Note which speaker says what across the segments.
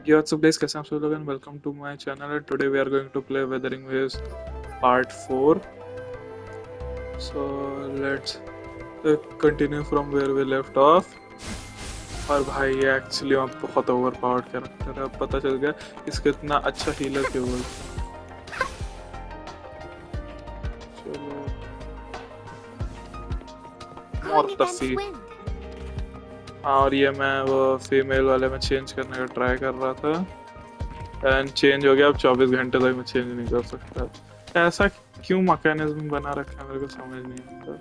Speaker 1: Yo, what's up guys, कैसे हैं आप सभी लोग and welcome to my channel and today we are going to play Wuthering Waves part 4. So let's continue from where we left off. और भाई ये actually बहुत over powered character है, अब पता चल गया इसका इतना अच्छा हीलर क्यों बोलते हैं। चलो और तफी। हाँ, और ये मैं वो फीमेल वाले में चेंज करने का ट्राई कर रहा था एंड चेंज हो गया। अब 24 घंटे तक मैं चेंज नहीं कर सकता। ऐसा क्यों मैकेनिज्म बना रखा है मेरे को समझ नहीं आता।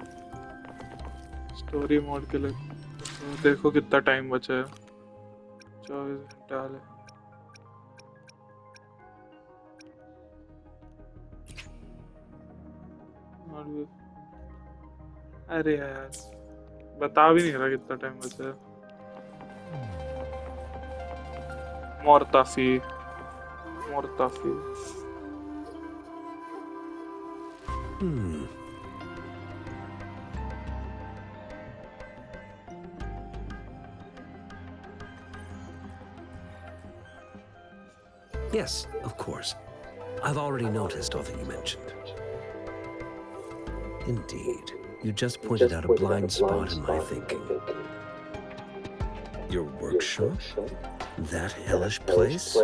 Speaker 1: स्टोरी मोड के लिए तो देखो कितना टाइम बचा है, 24 घंटे वाले। और अरे यार बता भी नहीं रहा कितना टाइम बचा है। मोरताफी मोरताफी।
Speaker 2: Yes, of course. I've already noticed all that you mentioned. Indeed. You just pointed out a blind spot in my thinking. Your workshop? That hellish place?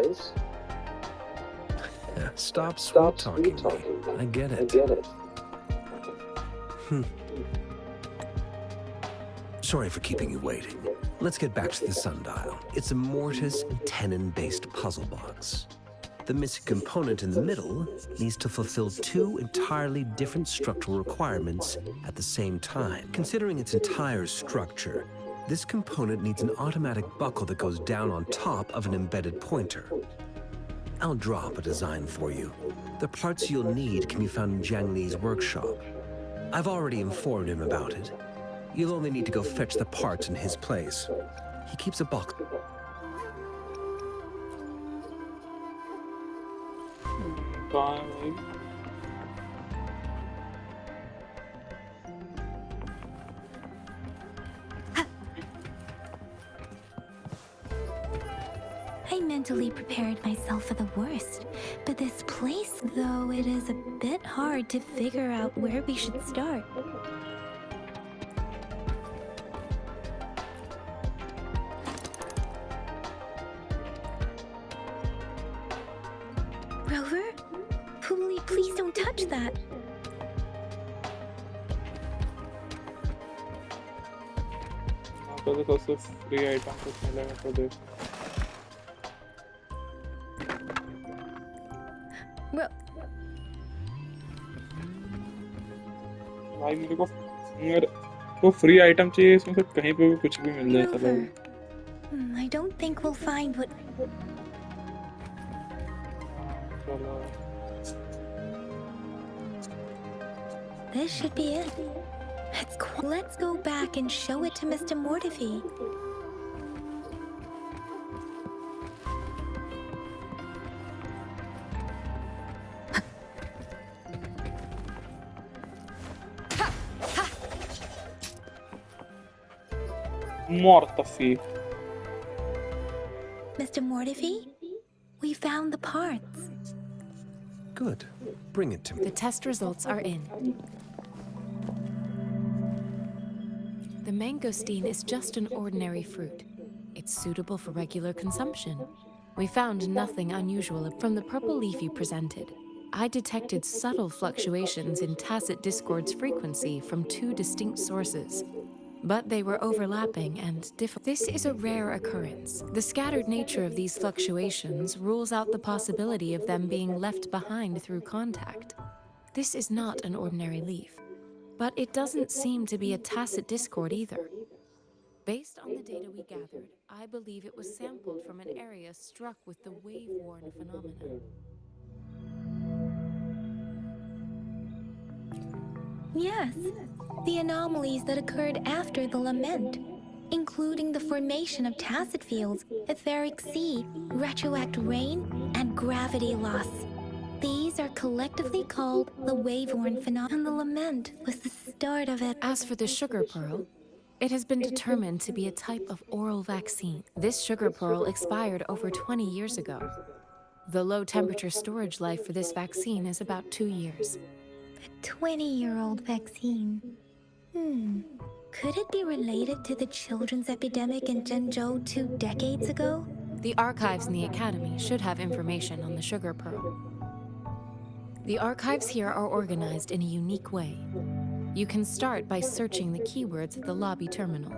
Speaker 2: Stop sweet-talking me. I get it. Sorry for keeping you waiting. Let's get back to the sundial. It's a mortise and tenon-based puzzle box. The missing component in the middle needs to fulfill two entirely different structural requirements at the same time. Considering its entire structure, this component needs an automatic buckle that goes down on top of an embedded pointer. I'll draw up a design for you. The parts you'll need can be found in Jiang Li's workshop. I've already informed him about it. You'll only need to go fetch the parts in his place. He keeps a box.
Speaker 3: I mentally prepared myself for the worst, but this place, though, it is a bit hard to figure out where we should start. Rover? Please don't touch that.
Speaker 1: तो सिर्फ free item कुछ मिलेगा तो देख। भाई मेरे को free item चाहिए, इसमें से कहीं पे भी कुछ भी मिल जाए। चलो
Speaker 3: I don't think we'll find what.
Speaker 1: चलो
Speaker 3: This should be it. Let's go back and show it to Mr. Mortifi.
Speaker 1: मोरतफी।
Speaker 3: Mr. Mortifi, we found the parts.
Speaker 2: Good. Bring it to me.
Speaker 4: The test results are in. The mangosteen is just an ordinary fruit. It's suitable for regular consumption. We found nothing unusual from the purple leaf you presented. I detected subtle fluctuations in tacit discord's frequency from two distinct sources, but they were overlapping and different. This is a rare occurrence. The scattered nature of these fluctuations rules out the possibility of them being left behind through contact. This is not an ordinary leaf, but it doesn't seem to be a tacit discord either. Based on the data we gathered, I believe it was sampled from an area struck with the wave-worn phenomenon.
Speaker 3: Yes, the anomalies that occurred after the lament, including the formation of tacit fields, etheric sea, retroact rain, and gravity loss. These are collectively called the wave-worn phenomenon, and the lament was the start of it.
Speaker 4: As for the sugar pearl, It has been determined to be a type of oral vaccine. This sugar pearl expired over 20 years ago. The low temperature storage life for this vaccine is about 2 years.
Speaker 3: A 20-year-old vaccine. Could it be related to the children's epidemic in Zhengzhou 2 decades ago?
Speaker 4: The archives in the Academy should have information on the sugar pearl. The archives here are organized in a unique way. You can start by searching the keywords at the lobby terminal.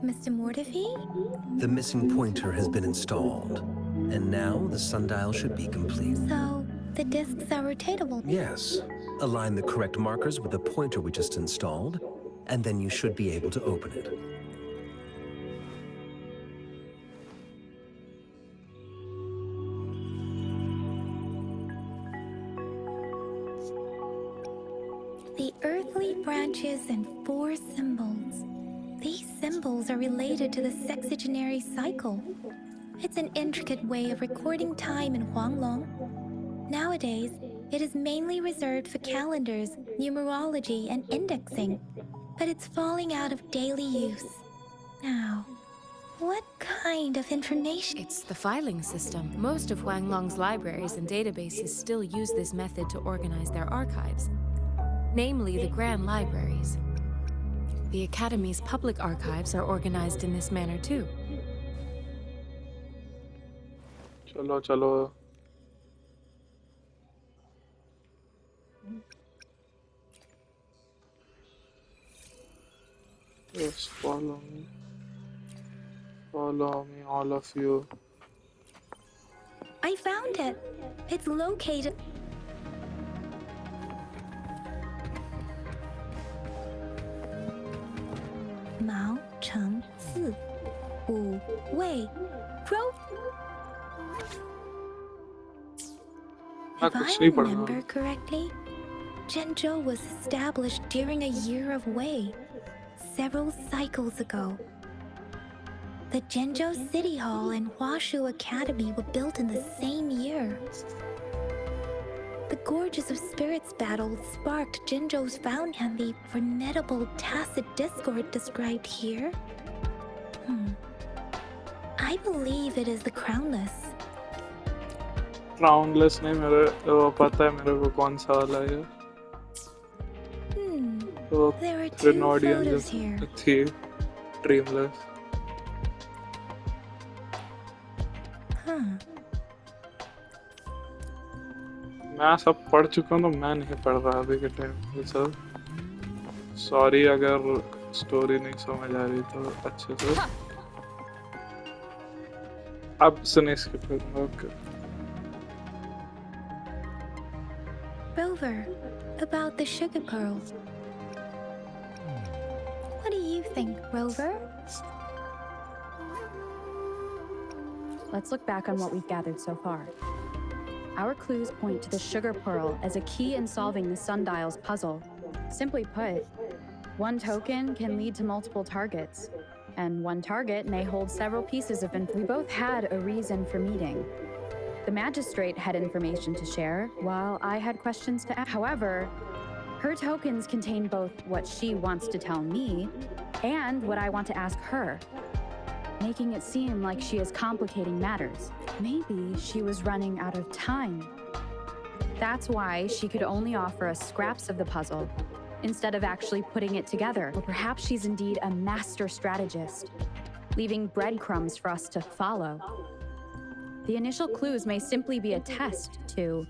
Speaker 3: Mr. Mortefi?
Speaker 2: The missing pointer has been installed, and now the sundial should be complete.
Speaker 3: So, the discs are rotatable?
Speaker 2: Yes. Align the correct markers with the pointer we just installed, and then you should be able to open it.
Speaker 3: The earthly branches and 4 symbols. These symbols are related to the sexagenary cycle. It's an intricate way of recording time in Huanglong. Nowadays, it is mainly reserved for calendars, numerology, and indexing, but it's falling out of daily use. Now, what kind of information?
Speaker 4: It's the filing system. Most of Huanglong's libraries and databases still use this method to organize their archives, namely the Grand Libraries. The Academy's public archives are organized in this manner too.
Speaker 1: चलो yes, follow me, all of you.
Speaker 3: I found it. It's located. Mao Cheng Si, Wu Wei, Pro. If I remember correctly, Zhengzhou was established during a year of Wei, several cycles ago. The Zhengzhou City Hall and Huashu Academy were built in the same year. The Gorges of Spirits battle sparked Zhengzhou's found and the formidable tacit discord described here. I believe it is the Crownless.
Speaker 1: Crownless नहीं मेरे वो पता है मेरे को कौन सा वाला है तो
Speaker 3: There are 2
Speaker 1: Grenadian
Speaker 3: photos here.
Speaker 1: थी Dreamless मैं सब पढ़ चुका हूँ तो मैं नहीं पढ़ रहा अभी के टाइम पे सब सॉरी अगर स्टोरी नहीं समझ आ रही तो अच्छे से अब सुने स्किप करूँगा okay
Speaker 3: Rover, about the sugar pearl. What do you think, Rover?
Speaker 5: Let's look back on what we've gathered so far. Our clues point to the sugar pearl as a key in solving the sundial's puzzle. Simply put, one token can lead to multiple targets, and one target may hold several pieces of info. We both had a reason for meeting. The magistrate had information to share, while I had questions to ask. However, her tokens contain both what she wants to tell me and what I want to ask her, making it seem like she is complicating matters. Maybe she was running out of time. That's why she could only offer us scraps of the puzzle instead of actually putting it together. Or perhaps she's indeed a master strategist, leaving breadcrumbs for us to follow. The initial clues may simply be a test to...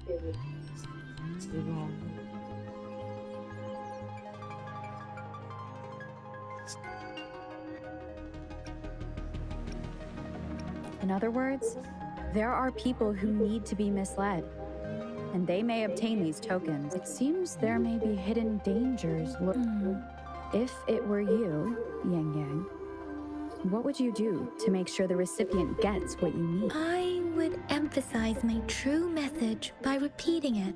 Speaker 5: In other words, there are people who need to be misled, and they may obtain these tokens. It seems there may be hidden dangers. If it were you, Yang Yang, what would you do to make sure the recipient gets what you need?
Speaker 3: I would emphasize my true message by repeating it.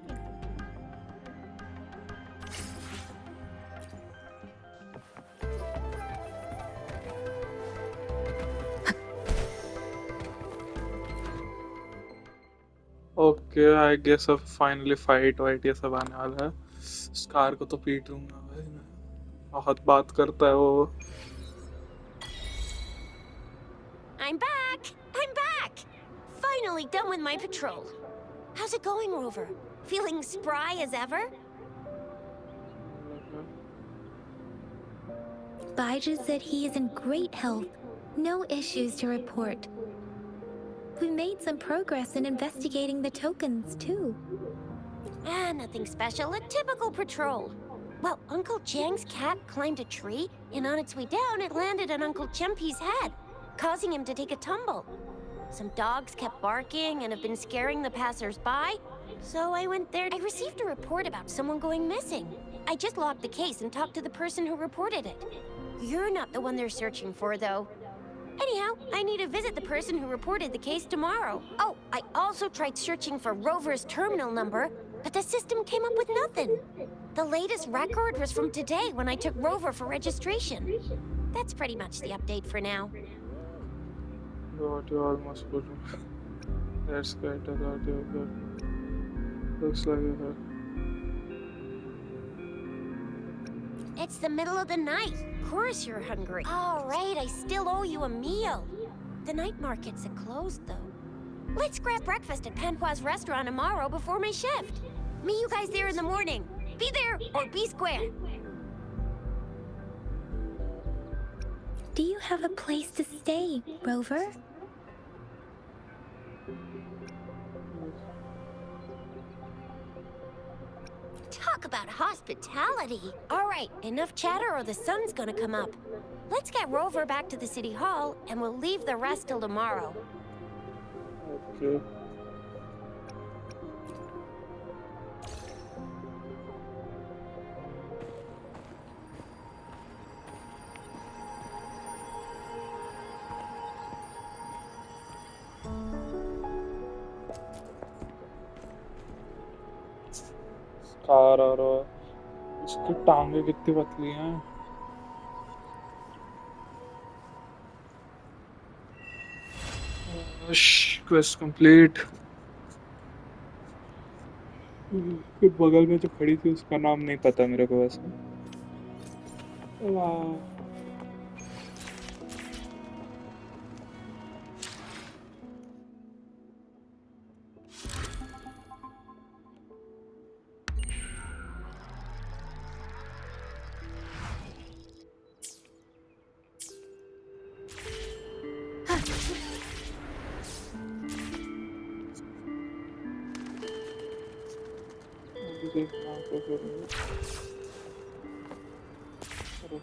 Speaker 1: Okay I guess अब finally fight वाइट ये सब आने वाला है scar को तो पीट दूंगा भाई मैं बहुत बात करता है वो.
Speaker 6: I'm back! I'm back! Finally done with my patrol. How's it going, Rover? Feeling spry as ever?
Speaker 3: Baiju said he is in great health. No issues to report. We made some progress in investigating the tokens, too.
Speaker 6: Ah, nothing special. A typical patrol. Well, Uncle Chang's cat climbed a tree, and on its way down, it landed on Uncle Chempi's head, causing him to take a tumble. Some dogs kept barking and have been scaring the passers-by, so I went there. I received a report about someone going missing. I just logged the case and talked to the person who reported it. You're not the one they're searching for, though. Anyhow, I need to visit the person who reported the case tomorrow. Oh, I also tried searching for Rover's terminal number, but the system came up with nothing. The latest record was from today when I took Rover for registration. That's pretty much the update for now.
Speaker 1: Got you almost put. Let's get got you. Looks like you have.
Speaker 6: It's the middle of the night. Of course you're hungry. All right, I still owe you a meal. The night markets are closed, though. Let's grab breakfast at Panqua's restaurant tomorrow before my shift. Meet you guys there in the morning. Be there or be square.
Speaker 3: Do you have a place to stay, Rover?
Speaker 6: Talk about hospitality. All right, enough chatter or the sun's gonna come up. Let's get Rover back to the city hall and we'll leave the rest till tomorrow.
Speaker 1: Okay. Car और इसकी टांगे कितनी पतली हैं. Quest complete. बगल में जो खड़ी थी उसका नाम नहीं पता मेरे को वैसे. वाह.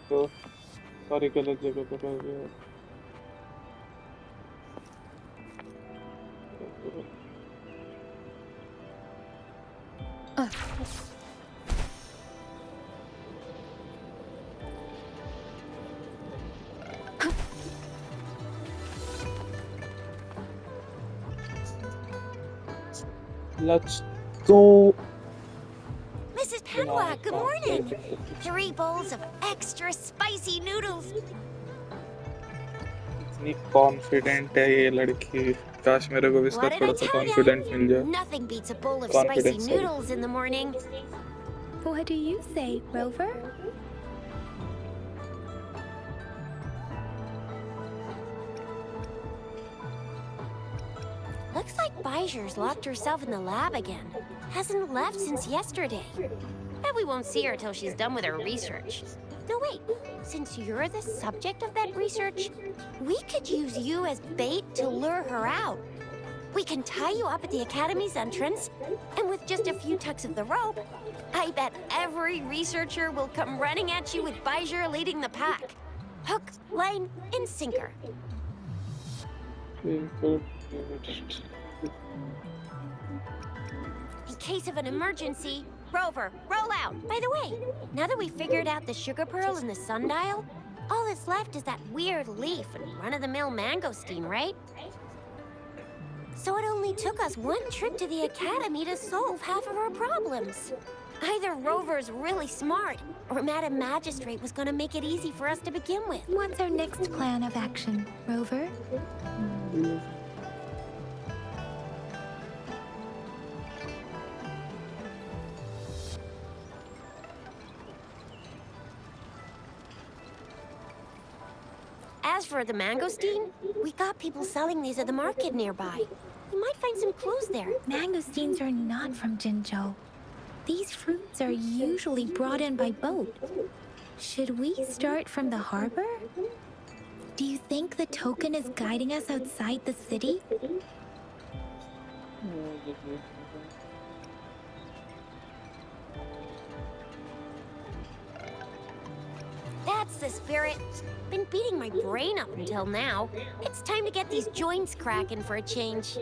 Speaker 1: तो सारी गलत जगह पर रह गया. Let's go.
Speaker 6: Mrs. Panwa, good morning. 3 bowls of extra spicy noodles.
Speaker 1: इतनी कॉन्फिडेंट है ये लड़की. काश मेरे को भी इसका
Speaker 6: What did I
Speaker 1: थोड़ा सा
Speaker 6: tell ya?
Speaker 1: कॉन्फिडेंट मिल जाए.
Speaker 6: Nothing beats a bowl of spicy
Speaker 1: Confidence, sorry.
Speaker 6: noodles in the morning.
Speaker 3: What do you say, Rover?
Speaker 6: Looks like Baijer's locked herself in the lab again. Hasn't left since yesterday. Bet we won't see her till she's done with her research. No, wait. Since you're the subject of that research, we could use you as bait to lure her out. We can tie you up at the Academy's entrance, and with just a few tugs of the rope, I bet every researcher will come running at you with Baijer leading the pack. Hook, line, and sinker. In case of an emergency, Rover, roll out. By the way, now that we figured out the sugar pearl and the sundial, all that's left is that weird leaf and run-of-the-mill mangosteen, right? So it only took us one trip to the Academy to solve half of our problems. Either Rover's really smart, or Madam Magistrate was gonna make it easy for us to begin with.
Speaker 3: What's our next plan of action, Rover?
Speaker 6: As for the mangosteen, we got people selling these at the market nearby. You might find some clues there.
Speaker 3: Mangosteens are not from Jinzhou. These fruits are usually brought in by boat. Should we start from the harbor? Do you think the token is guiding us outside the city?
Speaker 6: That's the spirit. Been beating my brain up until now. It's time to get these joints cracking for a change.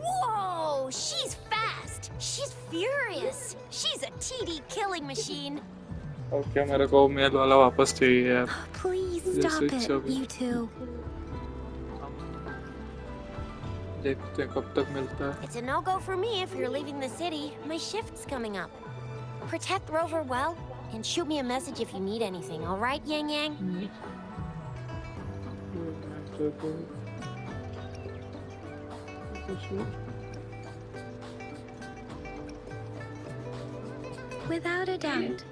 Speaker 6: Whoa! She's fast! She's furious! She's a TD killing machine!
Speaker 1: Okay मेरे को mail वाला वापस चाहिए यार.
Speaker 3: Please
Speaker 1: Yes,
Speaker 3: stop
Speaker 1: it's
Speaker 3: it,
Speaker 1: okay.
Speaker 3: you two.
Speaker 1: देखते हैं कब तक मिलता है.
Speaker 6: It's a no-go for me if you're leaving the city. My shift's coming up. Protect Rover well, and shoot me a message if you need anything, all right, Yang Yang?
Speaker 3: Without a doubt.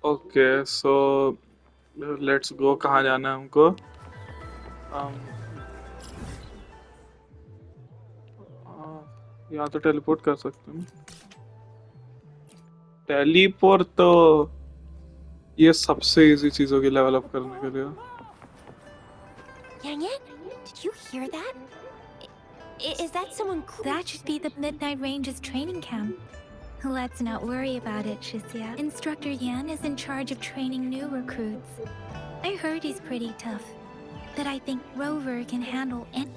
Speaker 1: Okay so let's go. कहाँ जाना है हमको? यहाँ तो teleport कर सकते हैं. Teleport तो ये सबसे इजी चीज होगी लेवल अप करने के लिए.
Speaker 6: Yang Yang, did you hear that? Is that someone cool?
Speaker 3: That should be the Midnight Range's training camp. Let's not worry about it, Shixia. Instructor Yan is in charge of training new recruits. I heard he's pretty tough, but I think Rover can handle it.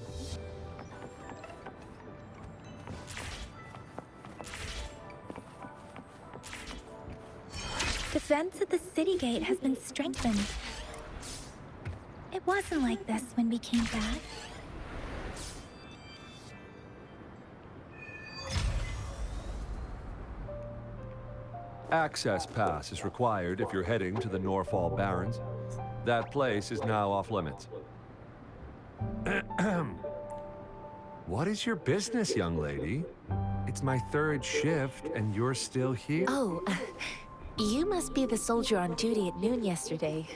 Speaker 3: The fence at the city gate has been strengthened. It wasn't like this when we came back.
Speaker 7: Access pass is required if you're heading to the Norfall Barrens. That place is now off limits. What is your business, young lady? It's my third shift, and you're still here?
Speaker 4: Oh, you must be the soldier on duty at noon yesterday.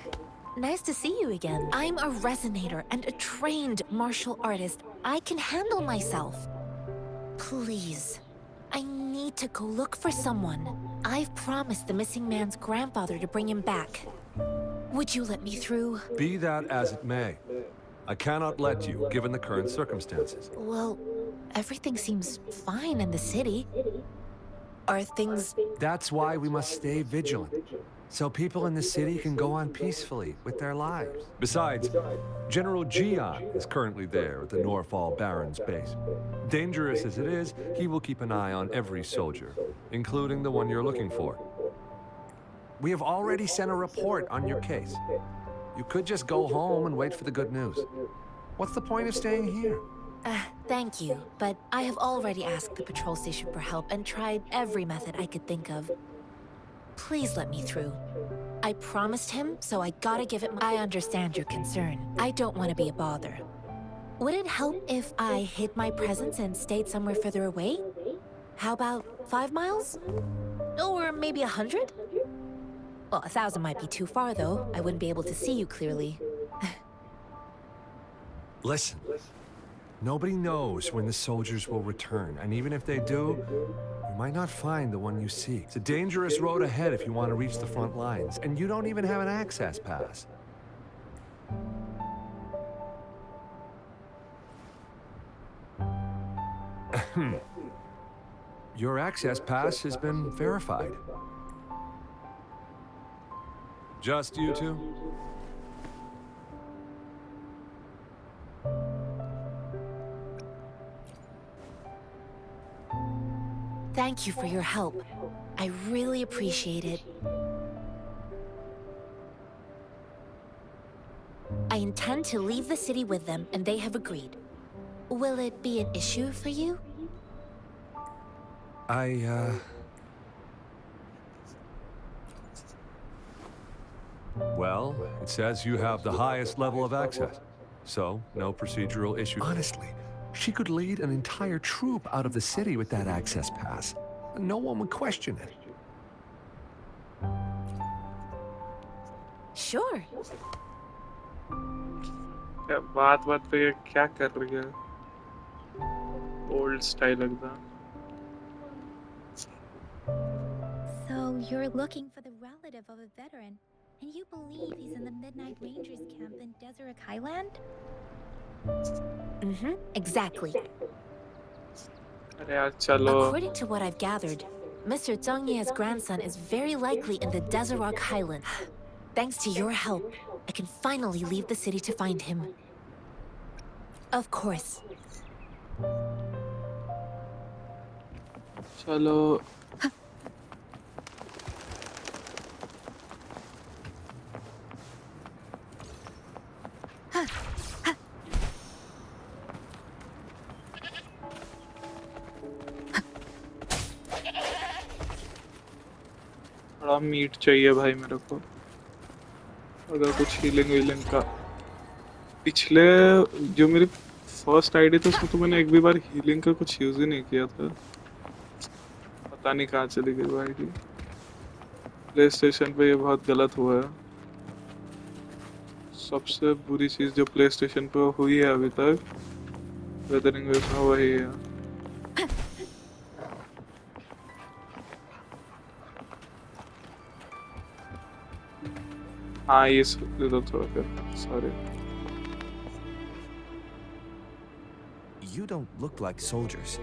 Speaker 4: Nice to see you again. I'm a resonator and a trained martial artist. I can handle myself. Please, I need to go look for someone. I've promised the missing man's grandfather to bring him back. Would you let me through?
Speaker 7: Be that as it may, I cannot let you, given the current circumstances.
Speaker 4: Well, everything seems fine in the city. Are things...
Speaker 7: That's why we must stay vigilant, so people in the city can go on peacefully with their lives. Besides, General Jian is currently there at the Norfall Barrens base. Dangerous as it is, he will keep an eye on every soldier, including the one you're looking for. We have already sent a report on your case. You could just go home and wait for the good news. What's the point of staying here?
Speaker 4: Thank you, but I have already asked the patrol station for help and tried every method I could think of. Please let me through. I promised him, so I gotta give it I understand your concern. I don't want to be a bother. Would it help if I hid my presence and stayed somewhere further away? How about 5 miles? Or maybe 100? Well, 1,000 might be too far, though. I wouldn't be able to see you clearly.
Speaker 7: Listen. Nobody knows when the soldiers will return, and even if they do, you might not find the one you seek. It's a dangerous road ahead if you want to reach the front lines, and you don't even have an access pass. Your access pass has been verified. Just you two?
Speaker 4: Thank you for your help. I really appreciate it. I intend to leave the city with them, and they have agreed. Will it be an issue for you?
Speaker 7: Well, it says you have the highest level of access. So, no procedural issue. Honestly, she could lead an entire troop out of the city with that access pass. No one would question it.
Speaker 4: Sure.
Speaker 1: क्या बात बात पे ये क्या कर रही है? Old style एकदम.
Speaker 3: So you're looking for the relative of a veteran, and you believe he's in the Midnight Rangers camp in Deseret Highland?
Speaker 4: Exactly.
Speaker 1: अरे यार चलो.
Speaker 4: According to what I've gathered, Mr. Zhang Ye's grandson is very likely in the Desert Highland. Thanks to your help, I can finally leave the city to find him. Of course.
Speaker 1: चलो. थोड़ा meet चाहिए भाई मेरे को. अगर कुछ healing वीलिंग का. पिछले जो मेरी फर्स्ट आईडी थी उसमें तो मैंने एक भी बार हीलिंग का कुछ यूज ही नहीं किया था. पता नहीं कहाँ चली गई वो आईडी. प्ले स्टेशन पे ये बहुत गलत हुआ है. सबसे बुरी चीज जो प्ले स्टेशन पे हुई है अभी तक वेदरिंग वेव्स में वही है. हाँ ये इधर थोड़ा कर. Sorry.
Speaker 8: You don't look like soldiers.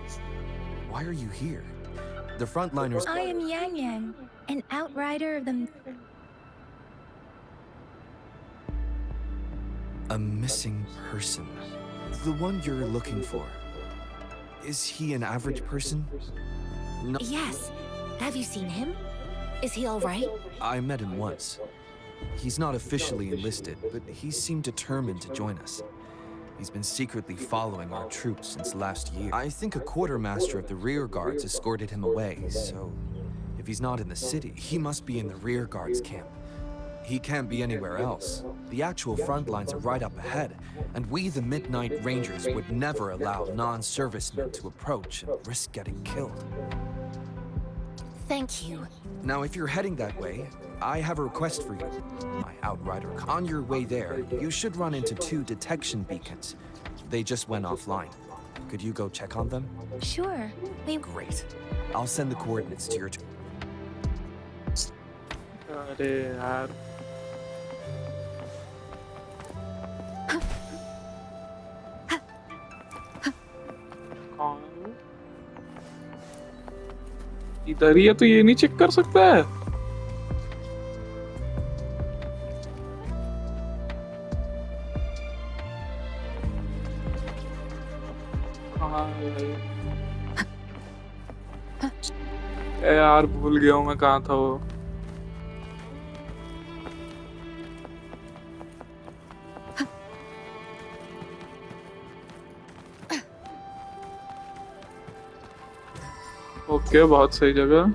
Speaker 8: Why are you here? The frontliners.
Speaker 3: I am Yang Yang, an outrider of the...
Speaker 8: A missing person. The one you're looking for. Is he an average person? No.
Speaker 4: Yes. Have you seen him? Is he all right?
Speaker 8: I met him once. He's not officially enlisted, but he seemed determined to join us. He's been secretly following our troops since last year. I think a quartermaster of the rear guards escorted him away, so if he's not in the city, he must be in the rear guards camp. He can't be anywhere else. The actual front lines are right up ahead, and we, the Midnight Rangers, would never allow non-servicemen to approach and risk getting killed.
Speaker 4: Thank you.
Speaker 8: Now, if you're heading that way, I have a request for you. My outrider, on your way there, you should run into 2 detection beacons. They just went offline. Could you go check on them?
Speaker 3: Sure.
Speaker 8: Great. I'll send the coordinates to your...
Speaker 1: अरे यार. कौन? इधर ही है तो ये नहीं check कर सकता है. यार भूल गया हूँ मैं कहाँ था वो. ओके बहुत सही जगह.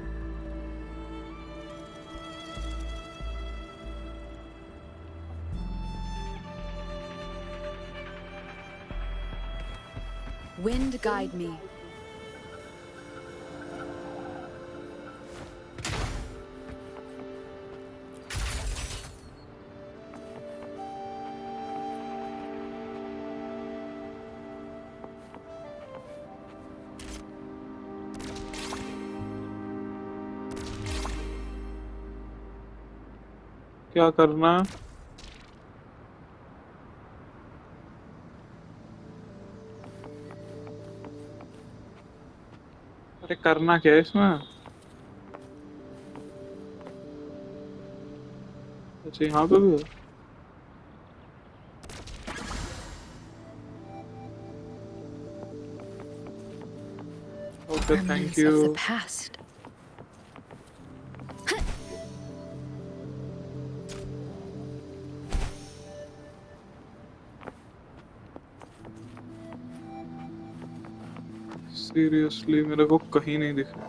Speaker 5: Wind guide me.
Speaker 1: क्या करना? अरे करना क्या है इसमें? अच्छा यहाँ पे भी है. Okay thank
Speaker 5: Remnants of the
Speaker 1: you.
Speaker 5: past.
Speaker 1: Seriously मेरे को कहीं नहीं दिखा.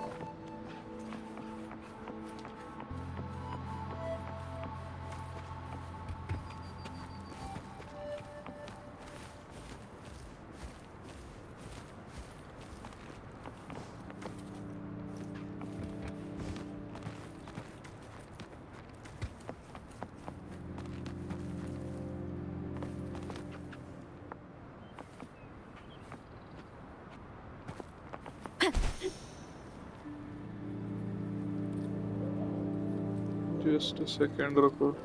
Speaker 1: Just a second, रुको.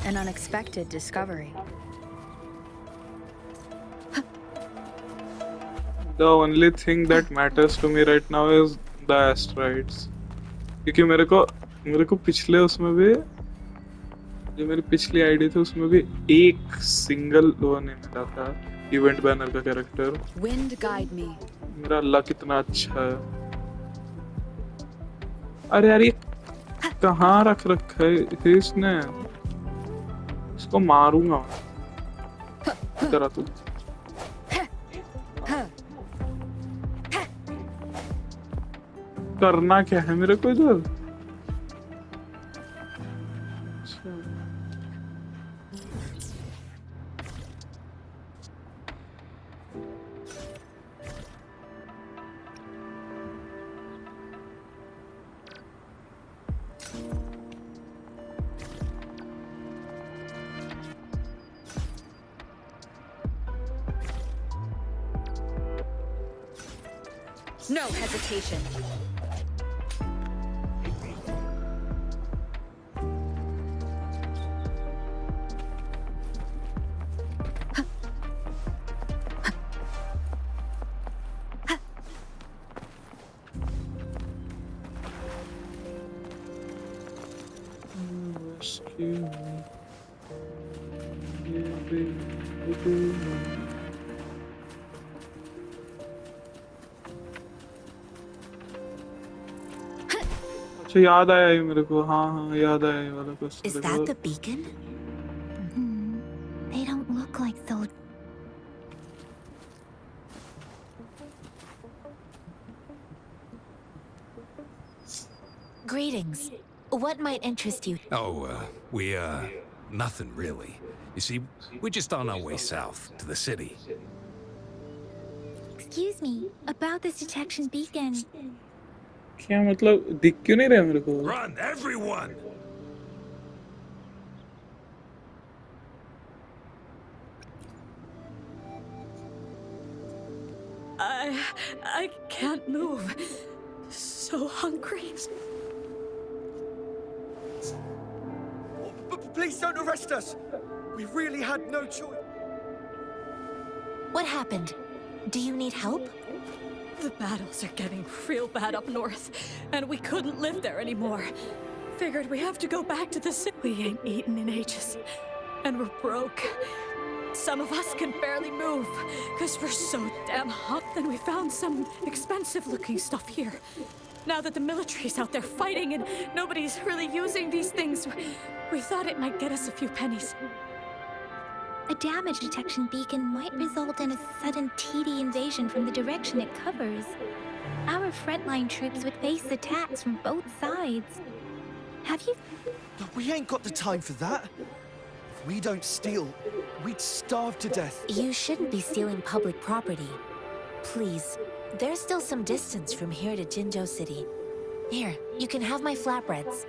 Speaker 5: An unexpected discovery.
Speaker 1: The only thing that matters to me right now is the asteroids. क्योंकि मेरे को पिछले उसमें भी जो मेरी पिछली आईडी थी उसमें भी एक सिंगल वो नहीं मिला था इवेंट बैनर का कैरेक्टर.
Speaker 5: Wind guide me.
Speaker 1: मेरा लक कितना अच्छा है. अरे यार ये कहाँ रख रखा है इसने. इसको मारूंगा. इधर आ तू. करना क्या है मेरे को इधर.
Speaker 5: No hesitation. अच्छा याद आया ये मेरे को. हाँ हाँ याद आया ये वाला question.
Speaker 6: Is that the beacon?
Speaker 3: They don't look like soldiers.
Speaker 6: Greetings. What might interest you?
Speaker 9: Oh, nothing really. You see, we're just on our way south to the city.
Speaker 3: Excuse me, about this detection beacon.
Speaker 1: क्या मतलब दिख क्यों नहीं रहा मेरे को.
Speaker 9: Run, everyone!
Speaker 5: I can't move. So hungry.
Speaker 8: Please don't arrest us. We really had no choice.
Speaker 6: What happened? Do you need help?
Speaker 5: The battles are getting real bad up north, and we couldn't live there anymore. Figured we have to go back to the city. We ain't eaten in ages, and we're broke. Some of us can barely move, because we're so damn hot. Then we found some expensive-looking stuff here. Now that the military's out there fighting and nobody's really using these things, we thought it might get us a few pennies.
Speaker 3: A damage detection beacon might result in a sudden TD invasion from the direction it covers. Our frontline troops would face attacks from both sides. Have you...
Speaker 8: We ain't got the time for that. If we don't steal, we'd starve to death.
Speaker 6: You shouldn't be stealing public property. Please, there's still some distance from here to Jinzhou City. Here, you can have my flatbreads.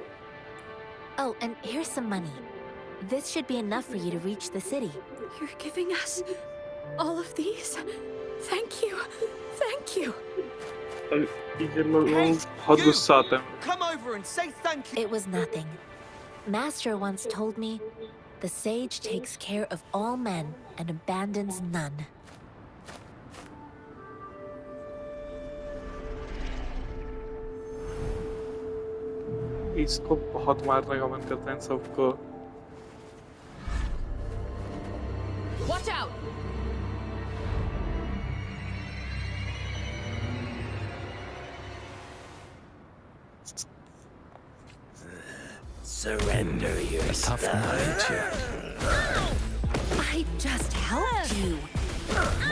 Speaker 6: Oh, and here's some money. This should be enough for you to reach the city.
Speaker 5: You're giving us all of these? Thank you. Thank you.
Speaker 1: बहुत गुस्सा आता है.
Speaker 8: Come over and say thank you.
Speaker 6: It was nothing. Master once told me, the sage takes care of all men and abandons none.
Speaker 1: इसको बहुत मारने का मन करता है इन सबको.
Speaker 5: Watch out!
Speaker 9: Surrender your tough
Speaker 6: I just helped you.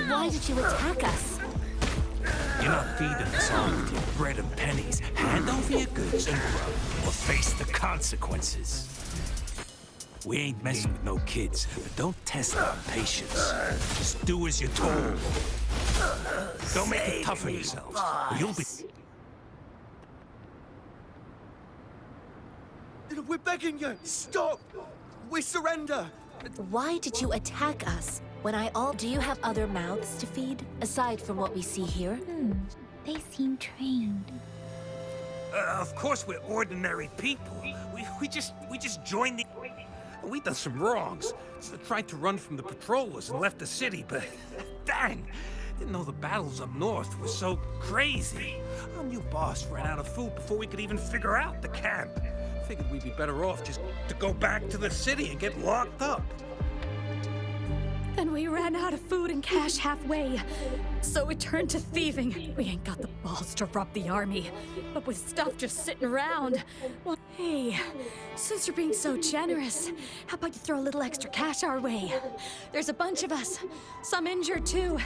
Speaker 6: Why did you attack us?
Speaker 9: You're not feeding us all with your bread and pennies. Hand over your goods and grub, or face the consequences. We ain't messing with no kids, but don't test our patience. Just do as you're told. Don't make it tough on yourselves. Or you'll be...
Speaker 8: We're begging you! Stop! We surrender!
Speaker 10: Why did you attack us when Do you have other mouths to feed, aside from what we see here?
Speaker 3: They seem trained.
Speaker 9: Of course we're ordinary people. We just joined the... We done some wrongs. Tried to run from the patrollers and left the city, but... Dang! Didn't know the battles up north were so crazy. Our new boss ran out of food before we could even figure out the camp. Figured we'd be better off just to go back to the city and get locked up.
Speaker 5: Then we ran out of food and cash halfway, so we turned to thieving. We ain't got the balls to rob the army, but with stuff just sitting around. Well, hey, since you're being so generous, how about you throw a little extra cash our way? There's a bunch of us, some injured too.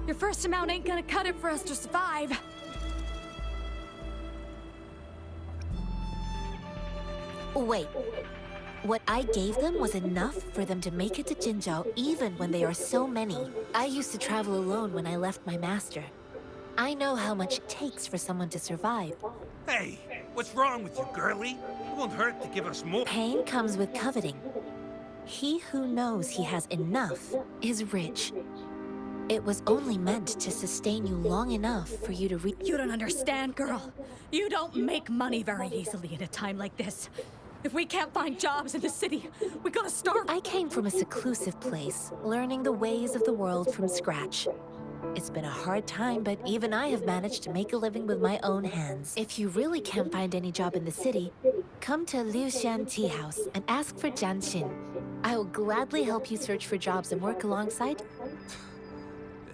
Speaker 5: Your first amount ain't gonna cut it for us to survive.
Speaker 10: Wait. What I gave them was enough for them to make it to Jinzhou even when they are so many. I used to travel alone when I left my master. I know how much it takes for someone to survive.
Speaker 9: Hey, what's wrong with you, girlie? It won't hurt to give us more.
Speaker 10: Pain comes with coveting. He who knows he has enough is rich. It was only meant to sustain you long enough for you to
Speaker 5: You don't understand, girl. You don't make money very easily in a time like this. If we can't find jobs in the city, we're gonna starve.
Speaker 10: I came from a seclusive place, learning the ways of the world from scratch. It's been a hard time, but even I have managed to make a living with my own hands. If you really can't find any job in the city, come to Liu Xian Tea House and ask for Jian Xin. I will gladly help you search for jobs and work alongside.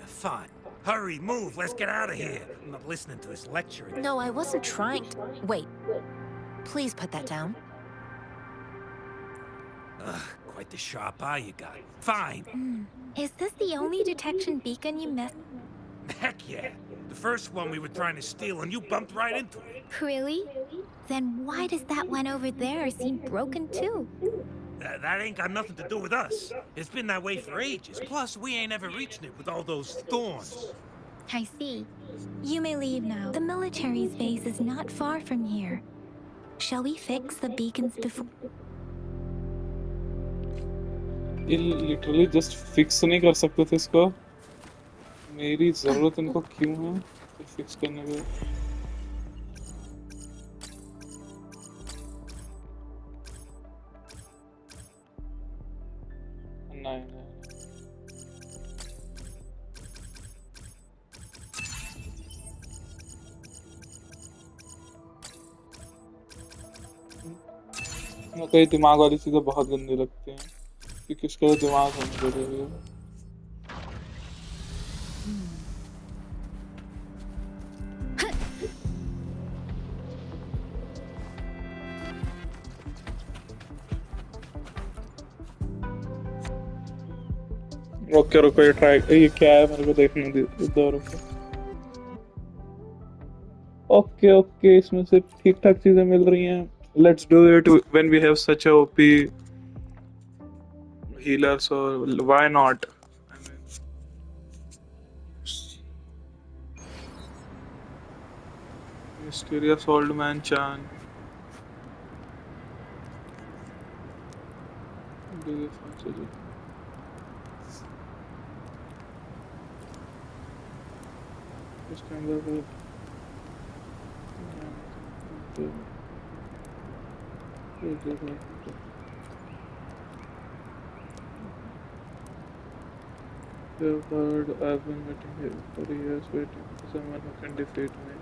Speaker 9: Fine. Hurry, move, let's get out of here. I'm not listening to this lecturing.
Speaker 10: No, I wasn't trying to... Wait. Please put that down.
Speaker 9: Quite the sharp eye you got. Fine.
Speaker 3: Is this the only detection beacon you messed?
Speaker 9: Heck yeah. The first one we were trying to steal and you bumped right into it.
Speaker 3: Really? Then why does that one over there seem broken too?
Speaker 9: That ain't got nothing to do with us. It's been that way for ages. Plus, we ain't ever reaching it with all those thorns.
Speaker 3: I see. You may leave now. The military's base is not far from here. Shall we fix the beacons before?
Speaker 1: ये literally just fix नहीं कर सकते थे इसको. मेरी ज़रूरत इनको क्यों है? Fix करने के. नहीं. कई दिमाग वाली चीजें बहुत गंदी लगती हैं क्योंकि उसके लिए दिमाग होना जरूरी है. ओके रुको ये ट्राई ये क्या है मेरे को देखने दो रुको. ओके इसमें से ठीक ठाक चीजें मिल रही हैं. Let's do it when we have such a OP healer, so why not? I mean, mysterious old man Chan. Do you fancy it? Just kind of You've heard I've been waiting here for years, waiting for someone who can defeat me.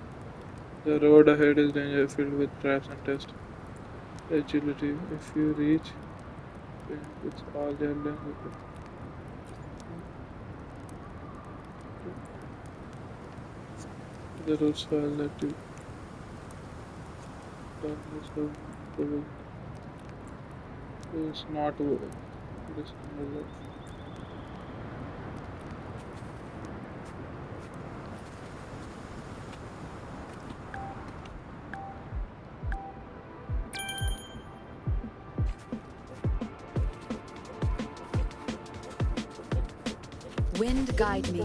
Speaker 1: The road ahead is danger filled with traps and tests. Agility, if you reach, it's all their language. The roads will let you. Darkness will prevail. It's not this kind of
Speaker 5: Wind guide me.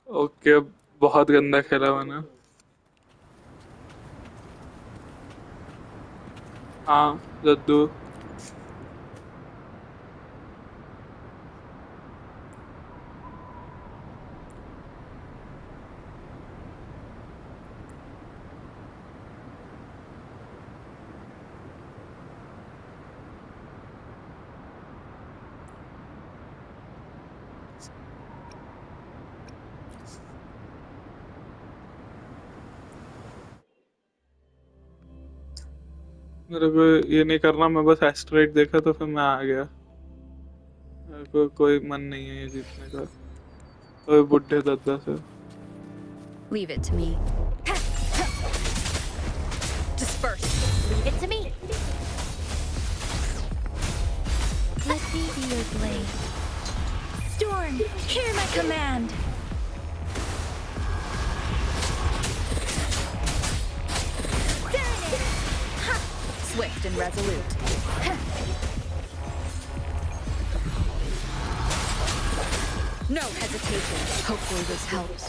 Speaker 1: Okay, बहुत गंदा खेला मैंने। हाँ जद्दू, मेरे को ये नहीं करना, मैं बस एस्ट्रेट देखा तो फिर मैं आ गया। मेरे को कोई मन नहीं है ये जीतने का, कोई बुढ़े दद्दा से।
Speaker 5: Leave it to me. Disperse.
Speaker 6: Leave it to me.
Speaker 3: Let me be your blade. Storm, hear my command.
Speaker 5: Swift and resolute. No hesitation. Hopefully this helps.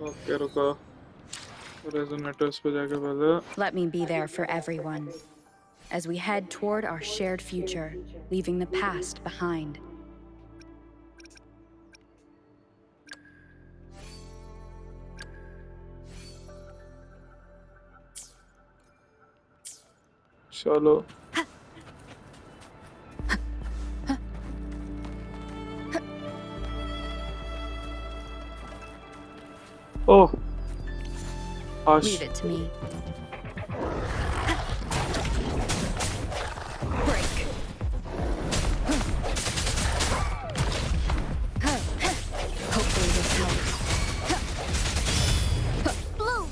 Speaker 1: Okay रुको, रेजोनेटर्स पे जाके पहले।
Speaker 5: Let me be there for everyone as we head toward our shared future, leaving the past behind.
Speaker 1: चलो ओह
Speaker 5: Leave it to me. Break. Hopefully this helps.
Speaker 6: Blue.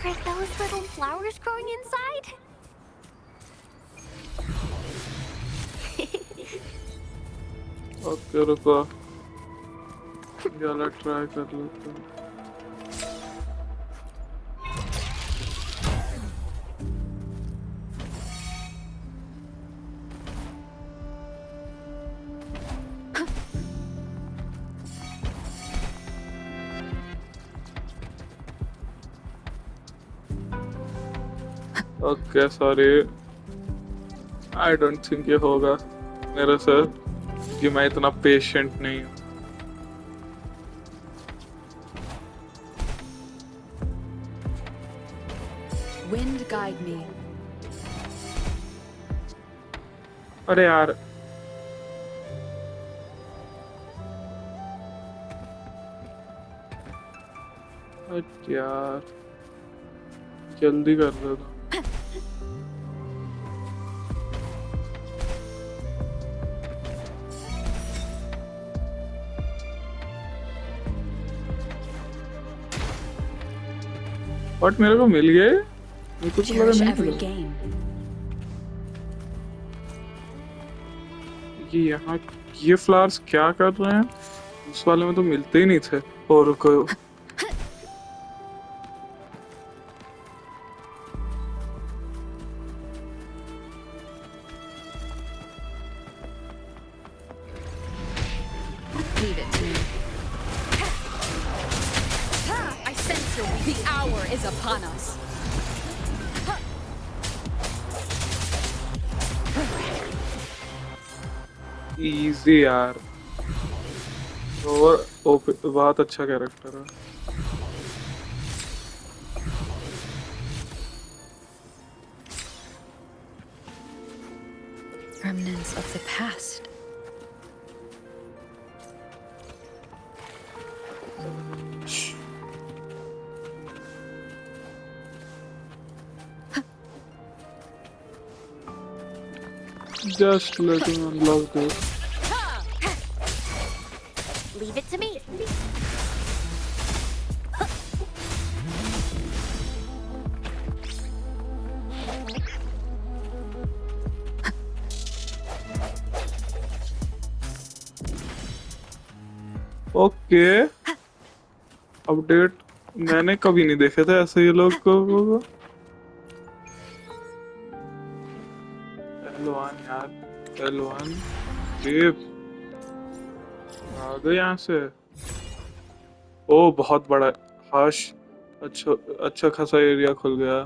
Speaker 6: Are those little flowers growing inside?
Speaker 1: Okay रुको, गला try कर लेते हैं। Okay sorry, I don't think ये होगा मेरे से, कि मैं इतना पेशेंट नहीं हूँ।
Speaker 5: Wind guide me.
Speaker 1: अरे यार यार जल्दी कर दो तो। बट मेरे को मिल गए, मेरे को तो लगा
Speaker 5: Cherish
Speaker 1: नहीं
Speaker 5: every
Speaker 1: मिला।
Speaker 5: gain.
Speaker 1: ये यहाँ ये फ्लावर्स क्या कर रहे हैं? उस वाले में तो मिलते ही नहीं थे। और को
Speaker 5: Leave it to me. I sense your weakness. The hour is upon us.
Speaker 1: Easy यार और बहुत अच्छा कैरेक्टर है
Speaker 5: Remnants of the past.
Speaker 1: Just let me unlock this.
Speaker 6: Leave it to me.
Speaker 1: Okay update मैंने कभी नहीं देखे थे ऐसे ये लोग को पहलवान यार पहलवान जीप आ गए यहाँ से ओ बहुत बड़ा हाश अच्छा खासा एरिया खुल गया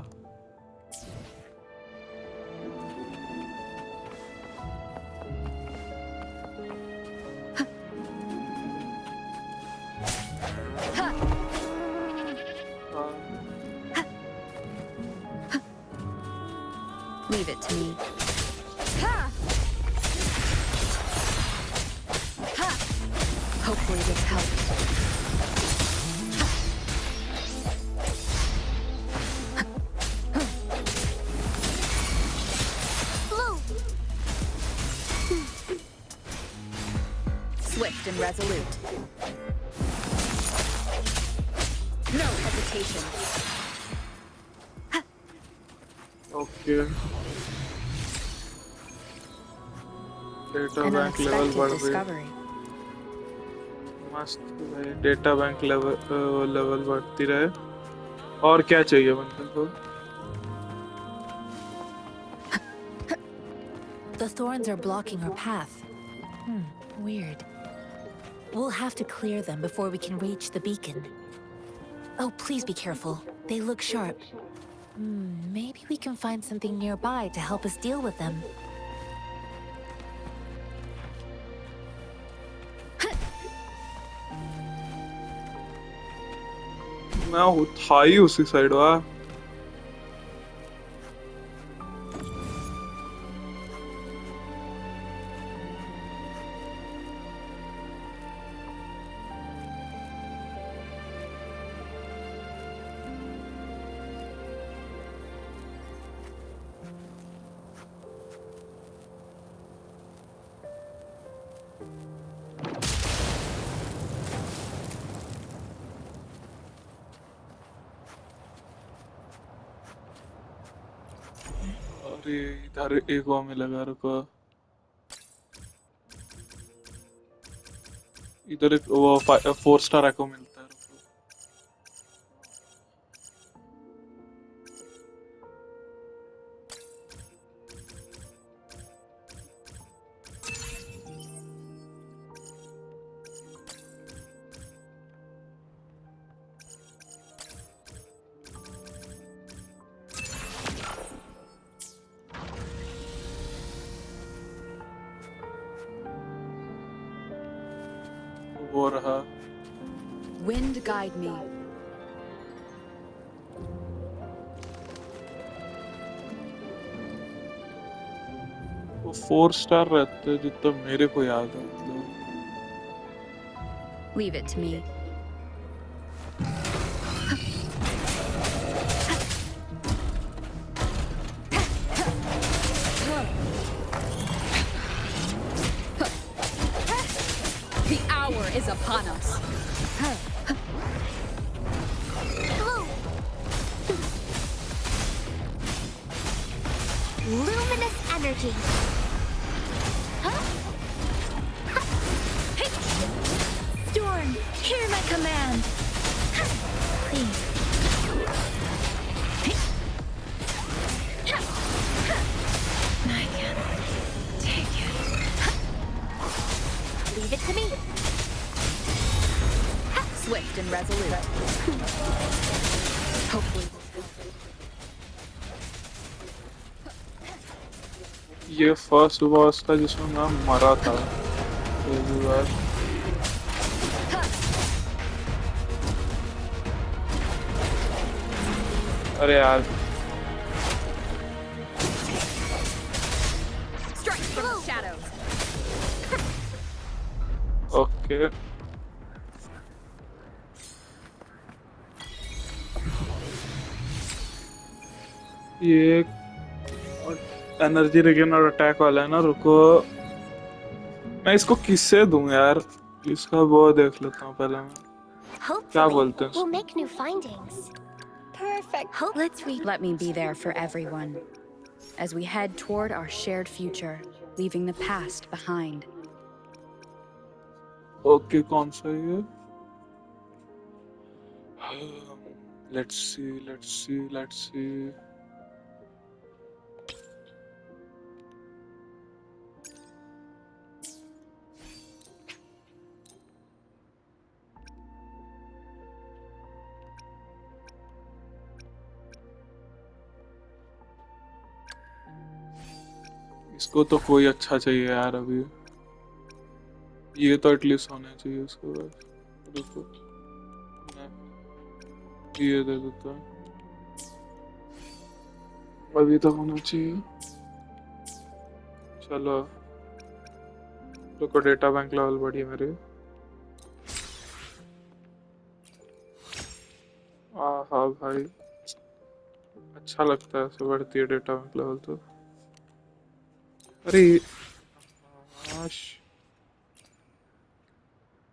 Speaker 5: Leave it to me. Hopefully this helps. Swift and resolute. No hesitation.
Speaker 1: Okay data
Speaker 5: An
Speaker 1: bank level
Speaker 5: unexpected
Speaker 1: बढ़ गई
Speaker 5: discovery.
Speaker 1: मस्त भाई डेटा बैंक लेवल बढ़ती रहे और क्या चाहिए बंदे को
Speaker 10: The thorns are blocking our path. Weird. We'll have to clear them before we can reach the beacon. Oh, please be careful. They look sharp. Maybe we can find something nearby to help us deal with them.
Speaker 1: मैं था ही उसी side वाह अरे इधर एक वो में लगा रुको इधर एक वो 4 स्टार एको मिलता है रुको वो रहा
Speaker 5: Wind guide me.
Speaker 1: वो 4 स्टार रहते हैं जितना मेरे को याद है मतलब
Speaker 5: Leave it to me. The hour is upon us.
Speaker 6: Luminous energy.
Speaker 3: Storm, hear my command. Please. I can't take it.
Speaker 6: Leave it to me.
Speaker 5: swift and resolute. Hopefully.
Speaker 1: ये फर्स्ट बॉस था जिसमें मैं मरा था पहली बार। अरे यार
Speaker 5: Strike from the shadows.
Speaker 1: Okay ये एनर्जी रिगेन और अटैक वाला है ना। रुको मैं इसको किससे दूं यार, इसका वो देख लेता हूँ पहले मैं। क्या
Speaker 6: Hopefully,
Speaker 1: बोलते हैं
Speaker 6: we'll
Speaker 1: इसको?
Speaker 6: make new findings.
Speaker 3: Perfect. Let's read.
Speaker 5: Let me be there for everyone as we head toward our shared future, leaving the past behind.
Speaker 1: Okay कौन सा ये? Let's see let's see let's see. इसको तो कोई अच्छा चाहिए यार अभी। ये तो एटलीस्ट होना चाहिए उसके बाद। रुको ये दे देता है, अभी तो होना चाहिए। चलो रुको डेटा बैंक लेवल बढ़ी मेरे। हाँ भाई अच्छा लगता है ऐसे बढ़ती है डेटा बैंक लेवल तो। अरे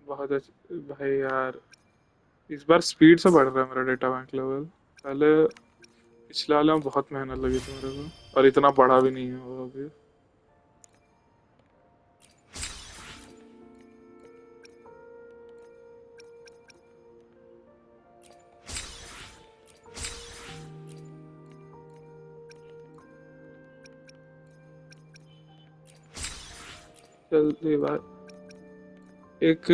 Speaker 1: बहुत अच्छा भाई यार, इस बार स्पीड से बढ़ रहा है मेरा डेटा बैंक लेवल। पहले पिछले वाले में बहुत मेहनत लगी थी मेरे को और इतना बढ़ा भी नहीं है वो अभी। जल्दी बात एक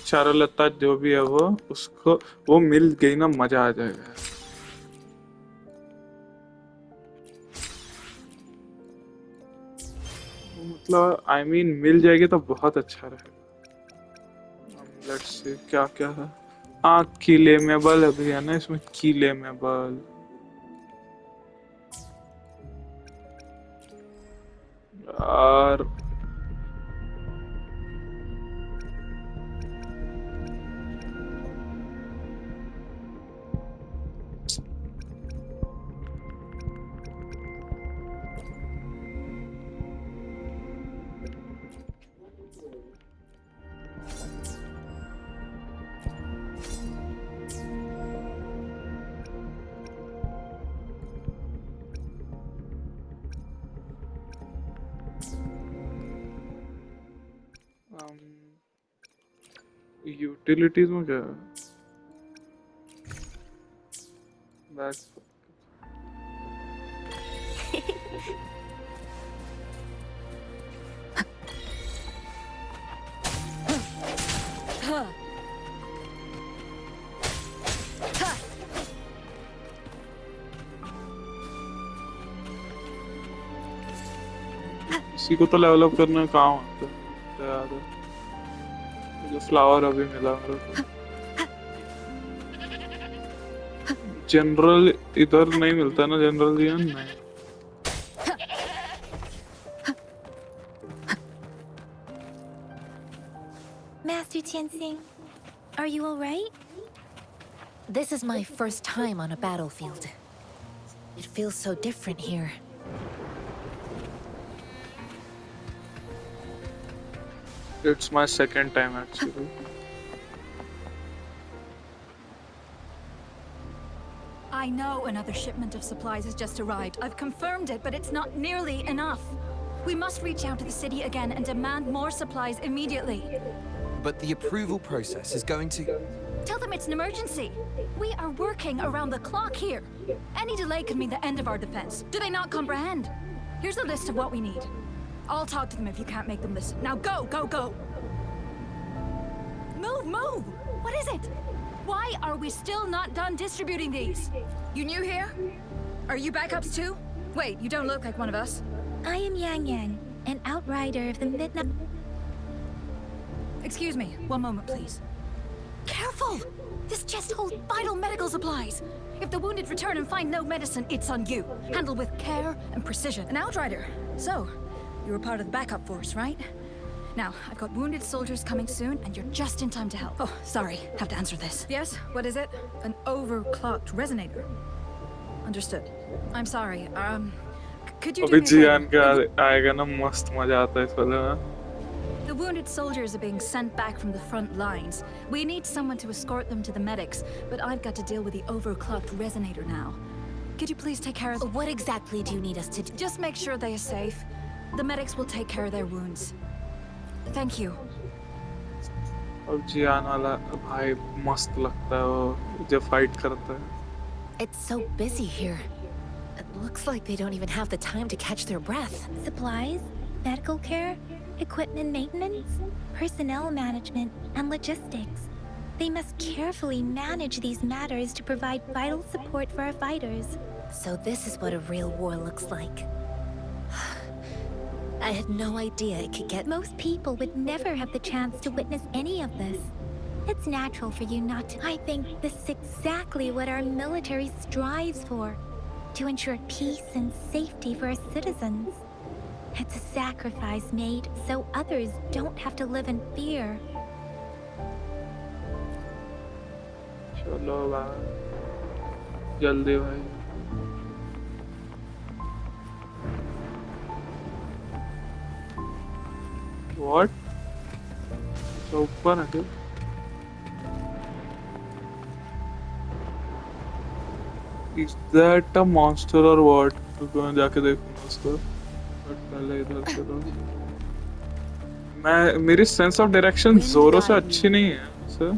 Speaker 1: चारुलता जो भी है वो उसको वो मिल गई ना मजा आ जाएगा। मतलब आई मीन मिल जाएगी तो बहुत अच्छा रहेगा। लेट्स सी क्या क्या है। हाँ कीलेमेबल अभी है ना इसमें, कीलेमेबल और यूटिलिटीज में क्या है? बैक इसी को तो लेवल अप करने कहाँ होता है याद है। जो फ्लावर अभी मिला मेरे को जनरल इधर नहीं मिलता ना, जनरल जीवन नहीं।
Speaker 3: Master Tianxing, are you all right?
Speaker 10: This is my first time on a battlefield. It feels so different here.
Speaker 1: It's my second time actually.
Speaker 11: I know another shipment of supplies has just arrived. I've confirmed it, but it's not nearly enough. We must reach out to the city again and demand more supplies immediately.
Speaker 8: But the approval process is going to...
Speaker 11: Tell them it's an emergency. We are working around the clock here. Any delay could mean the end of our defense. Do they not comprehend? Here's a list of what we need. I'll talk to them if you can't make them listen. Now go, go, go! Move, move! What is it? Why are we still not done distributing these? You new here? Are you backups too? Wait, you don't look like one of us.
Speaker 3: I am Yang Yang, an outrider of the Midnight...
Speaker 11: Excuse me, one moment, please. Careful! This chest holds vital medical supplies. If the wounded return and find no medicine, it's on you. Handle with care and precision. An outrider. So, you were part of the backup force, right? Now, I've got wounded soldiers coming soon, and you're just in time to help. Oh, sorry, have to answer this. Yes, what is it? An overclocked resonator. Understood. I'm sorry, could you do
Speaker 1: अभी
Speaker 11: me a
Speaker 1: Jian
Speaker 11: favor?
Speaker 1: का आएगा ना मस्त मजा आता है इस वाले में.
Speaker 11: The wounded soldiers are being sent back from the front lines. We need someone to escort them to the medics, but I've got to deal with the overclocked resonator now. Could you please take care of...
Speaker 10: What exactly do you need us to do?
Speaker 11: Just make sure they are safe. The medics will take care of their wounds. Thank you.
Speaker 1: अब जियान वाला भाई मस्त लगता है वो जब fight करता है.
Speaker 10: It's so busy here. It looks like they don't even have the time to catch their breath.
Speaker 3: Supplies, medical care, equipment maintenance, personnel management, and logistics. They must carefully manage these matters to provide vital support for our fighters.
Speaker 10: So this is what a real war looks like. I had no idea it could get...
Speaker 3: Most people would never have the chance to witness any of this. It's natural for you not to. I think this is exactly what our military strives for, to ensure peace and safety for our citizens. It's a sacrifice made so others don't have to live in fear.
Speaker 1: चलो भाई जल्दी भाई. What? तो ऊपर है क्या? Is that a monster or what? तो मैं जाके देखूंगा उसको. But पहले इधर चलो. मेरी सेंस ऑफ डायरेक्शन जोरों से अच्छी नहीं है सर.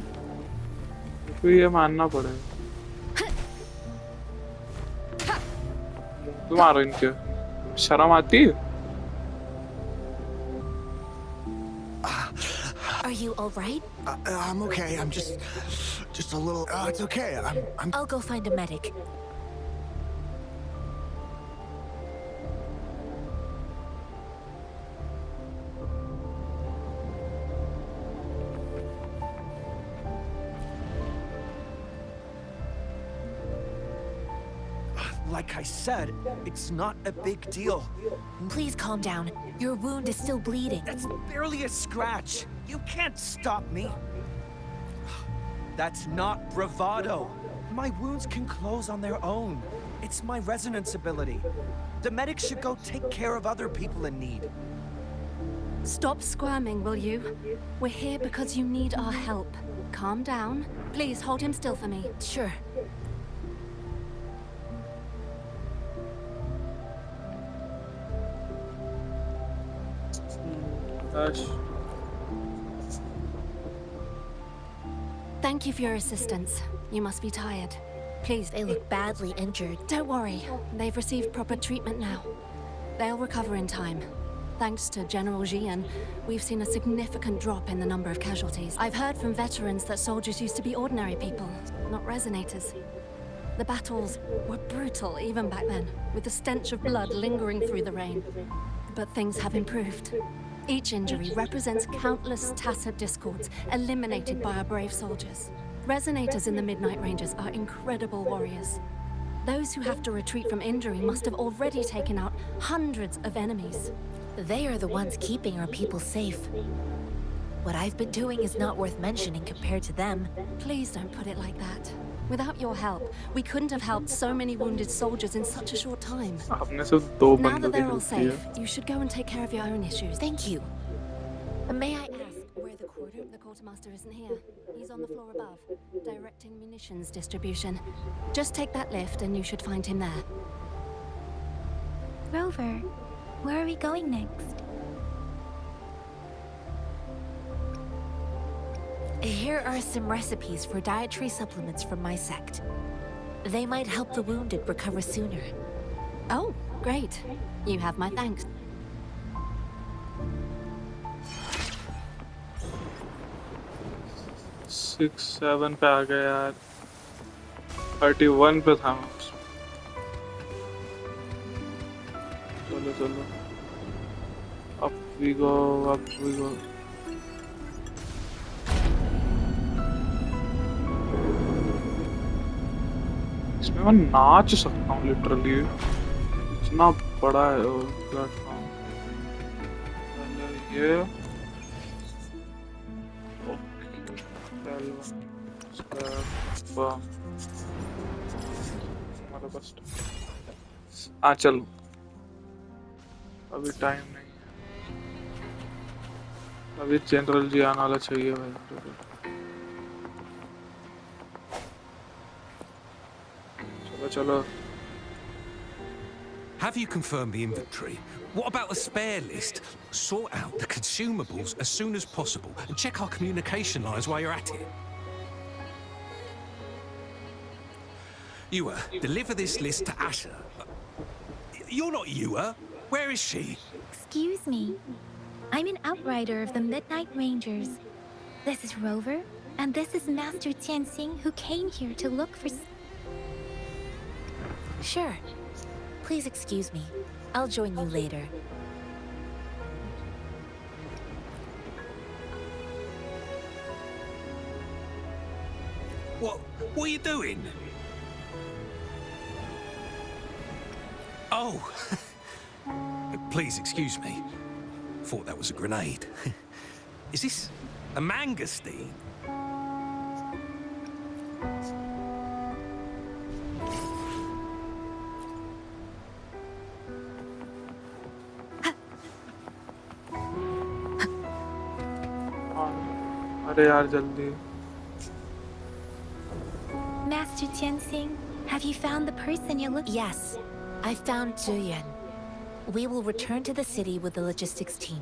Speaker 1: तो ये मानना पड़ेगा. तुम्हारा इनके शर्म आती है?
Speaker 10: Are you all right?
Speaker 12: I'm okay. I'm just a little. It's okay.
Speaker 10: I'll go find a medic.
Speaker 8: Like I said, it's not a big deal.
Speaker 10: Please calm down. Your wound is still bleeding.
Speaker 8: That's barely a scratch. You can't stop me. That's not bravado. My wounds can close on their own. It's my resonance ability. The medics should go take care of other people in need.
Speaker 5: Stop squirming, will you? We're here because you need our help. Calm down. Please hold him still for me.
Speaker 10: Sure.
Speaker 5: Thank you for your assistance. You must be tired. Please,
Speaker 10: They look badly injured.
Speaker 5: don't worry. They've received proper treatment now. They'll recover in time. Thanks to General Jian, we've seen a significant drop in the number of casualties. I've heard from veterans that soldiers used to be ordinary people, not resonators. The battles were brutal even back then, with the stench of blood lingering through the rain. But things have improved. Each injury represents countless tacit discords eliminated by our brave soldiers. Resonators in the Midnight Rangers are incredible warriors. Those who have to retreat from injury must have already taken out hundreds of enemies.
Speaker 10: They are the ones keeping our people safe. What I've been doing is not worth mentioning compared to them.
Speaker 5: Please don't put it like that. Without your help, we couldn't have helped so many wounded soldiers in such a short time.
Speaker 1: आपने सिर्फ दो
Speaker 5: Now
Speaker 1: बंदों
Speaker 5: that
Speaker 1: की
Speaker 5: they're all
Speaker 1: help की है.
Speaker 5: safe, you should go and take care of your own issues.
Speaker 10: Thank you. May I ask?
Speaker 5: Where the quartermaster isn't here. He's on the floor above, directing munitions distribution. Just take that lift and you should find him there.
Speaker 3: Rover, where are we going next?
Speaker 10: Here are some recipes for dietary supplements from my sect. They might help the wounded recover sooner.
Speaker 5: Oh, great. You have my thanks.
Speaker 1: 37 पे आ गया यार, 31 पे था मैं। चलो चलो, up we go, up we go. इसमें मैं नाच सकता हूँ लिटरली, इतना बड़ा है प्लेटफॉर्म। पहले ये हमारे पास चल, अभी टाइम नहीं है, अभी जनरल जी आने वाला चाहिए भाई मेरे को। चलो चलो।
Speaker 9: Have you confirmed the inventory? What about the spare list? Sort out the consumables as soon as possible and check our communication lines while you're at it. Ewa, deliver this list to Asher. You're not Ewa. Where is she?
Speaker 3: Excuse me. I'm an outrider of the Midnight Rangers. This is Rover, and this is Master Tianxing, who came here to look for...
Speaker 10: Sure. Please excuse me. I'll join you later.
Speaker 9: What are you doing? Oh. Please excuse me. Thought that was a grenade. Is this a mangosteen?
Speaker 1: अरे यार जल्दी।
Speaker 3: Master Tianxing, have you found the person you're looking?
Speaker 10: Yes, I found Zhuyan. We will return to the city with the logistics team.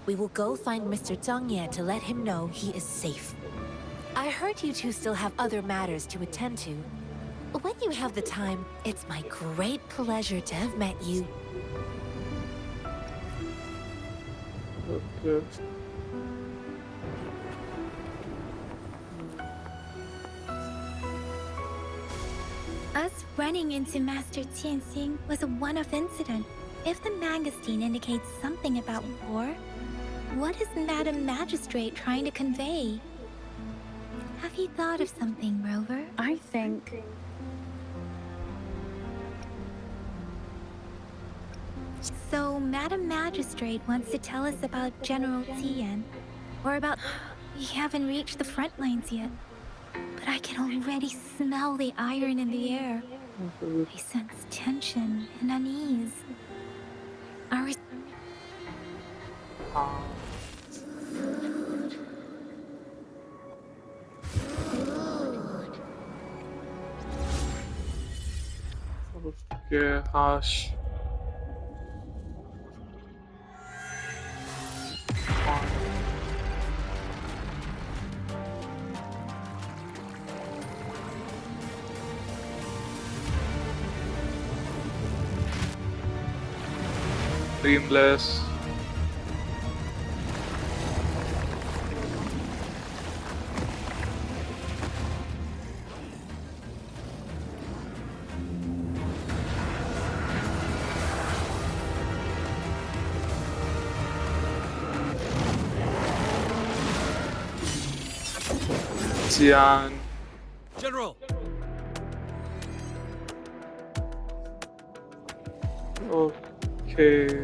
Speaker 10: We will go find Mr. Zhang Ye to let him know he is safe. I heard you two still have other matters to attend to. When you have the time, it's my great pleasure to have met you.
Speaker 1: Okay.
Speaker 3: Us running into Master Tianxing was a one-off incident. If the mangosteen indicates something about war, what is Madam Magistrate trying to convey? Have you thought of something, Rover?
Speaker 5: I think...
Speaker 3: So, Madam Magistrate wants to tell us about General Tian, or about... We haven't reached the front lines yet, but I can already smell the iron in the air. I sense tension and unease. Our...
Speaker 1: Okay, harsh. Dreamless. Xian.
Speaker 9: General!
Speaker 1: Okay.